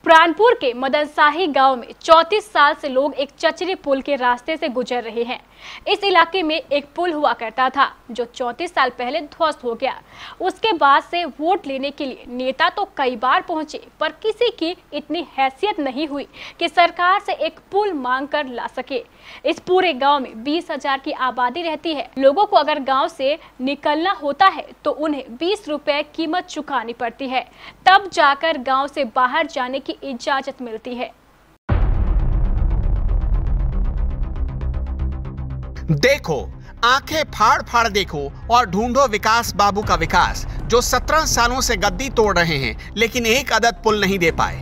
प्राणपुर के मदनसाही गांव में 34 साल से लोग एक चचरी पुल के रास्ते से गुजर रहे हैं। इस इलाके में एक पुल हुआ करता था जो 34 साल पहले ध्वस्त हो गया। उसके बाद से वोट लेने के लिए नेता तो कई बार पहुंचे, पर किसी की इतनी हैसियत नहीं हुई कि सरकार से एक पुल मांग कर ला सके। इस पूरे गांव में 20,000 की आबादी रहती है। लोगों को अगर गांव से निकलना होता है तो उन्हें 20 रुपए कीमत चुकानी पड़ती है, तब जाकर गांव से बाहर जाने की इजाजत मिलती है। देखो, आंखें फाड़ फाड़ देखो और ढूंढो विकास बाबू का विकास, जो 17 सालों से गद्दी तोड़ रहे हैं लेकिन एक अदद पुल नहीं दे पाए।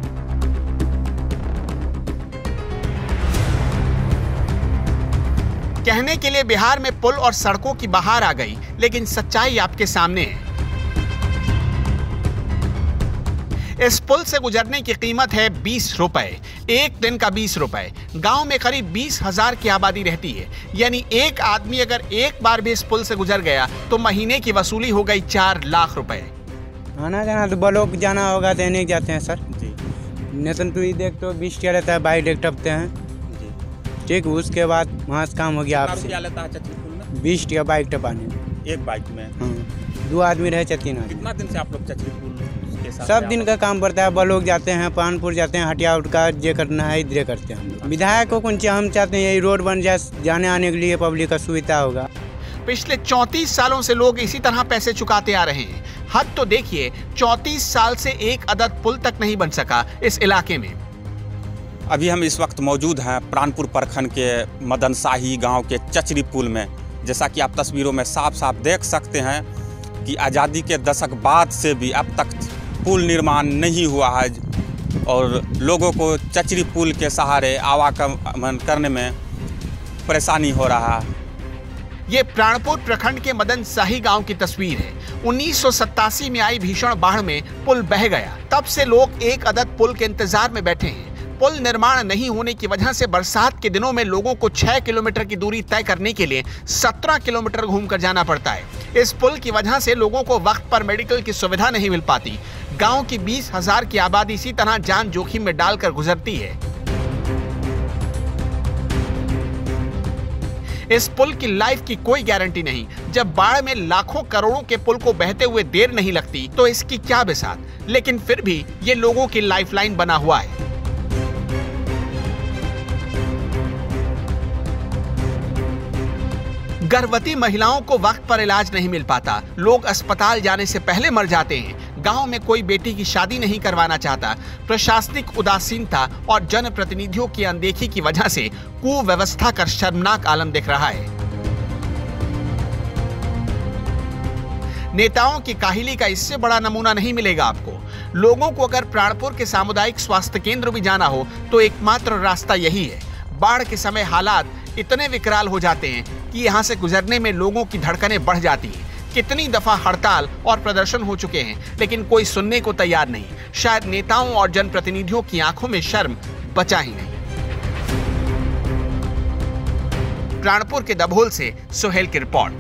कहने के लिए बिहार में पुल और सड़कों की बहार आ गई, लेकिन सच्चाई आपके सामने है। इस पुल से गुजरने की कीमत है 20 रुपए, एक दिन का 20 रुपए। गांव में करीब 20,000 की आबादी रहती है, यानी एक आदमी अगर एक बार भी इस पुल से गुजर गया तो महीने की वसूली हो गई 4 लाख रुपए। आना जाना तो ब्लॉक जाना होगा, दैनिक जाते हैं सर जी। नेशन टू देख तो 20 क्या रहता है, बाइक देख टपते हैं जी। ठीक, उसके बाद वहाँ से काम हो गया। आपसे क्या लेता है चचरी पुल में? 20 का बाइक टपाने, एक बाइक में। हाँ, 2 आदमी रहे 3 आदमी। कितना दिन से आप लोग चचरी पुल? सब दिन का काम पड़ता है। ब्लॉक जाते हैं, प्राणपुर जाते हैं, हटिया उठ का जे करना है इधर करते हैं हम लोग। विधायक को कौन हम चाहते हैं यही रोड बन जाए, जाने आने के लिए पब्लिक का सुविधा होगा। पिछले 34 सालों से लोग इसी तरह पैसे चुकाते आ रहे हैं। हद तो देखिए, 34 साल से एक अदद पुल तक नहीं बन सका इस इलाके में। अभी हम इस वक्त मौजूद हैं प्राणपुर प्रखंड के मदनसाही गांव के चचरी पुल में। जैसा कि आप तस्वीरों में साफ साफ देख सकते हैं कि आज़ादी के दशक बाद से भी अब तक पुल निर्माण नहीं हुआ है और लोगों को चचरी पुल के सहारे आवागमन करने में परेशानी हो रहा है। ये प्राणपुर प्रखंड के मदनसाही गांव की तस्वीर है। 1987 में आई भीषण बाढ़ में पुल बह गया। तब से लोग एक अदद पुल के इंतजार में बैठे हैं। पुल निर्माण नहीं होने की वजह से बरसात के दिनों में लोगों को 6 किलोमीटर की दूरी तय करने के लिए 17 किलोमीटर घूमकर जाना पड़ता है। इस पुल की वजह से लोगों को वक्त पर मेडिकल की सुविधा नहीं मिल पाती। गांव की 20,000 की आबादी इसी तरह जान जोखिम में डालकर गुजरती है। इस पुल की लाइफ की कोई गारंटी नहीं। जब बाढ़ में लाखों करोड़ों के पुल को बहते हुए देर नहीं लगती तो इसकी क्या बिसात। लेकिन फिर भी ये लोगों की लाइफलाइन बना हुआ है। गर्भवती महिलाओं को वक्त पर इलाज नहीं मिल पाता। लोग अस्पताल जाने से पहले मर जाते हैं। गांव में कोई बेटी की शादी नहीं करवाना चाहता। प्रशासनिक उदासीनता और जनप्रतिनिधियों की अनदेखी की वजह से कुव्यवस्था का शर्मनाक आलम दिख रहा है। नेताओं की काहिली का इससे बड़ा नमूना नहीं मिलेगा आपको। लोगों को अगर प्राणपुर के सामुदायिक स्वास्थ्य केंद्र भी जाना हो तो एकमात्र रास्ता यही है। बाढ़ के समय हालात इतने विकराल हो जाते हैं कि यहाँ से गुजरने में लोगों की धड़कनें बढ़ जाती हैं। कितनी दफा हड़ताल और प्रदर्शन हो चुके हैं, लेकिन कोई सुनने को तैयार नहीं। शायद नेताओं और जनप्रतिनिधियों की आंखों में शर्म बचा ही नहीं। प्राणपुर के दभोल से सुहेल की रिपोर्ट।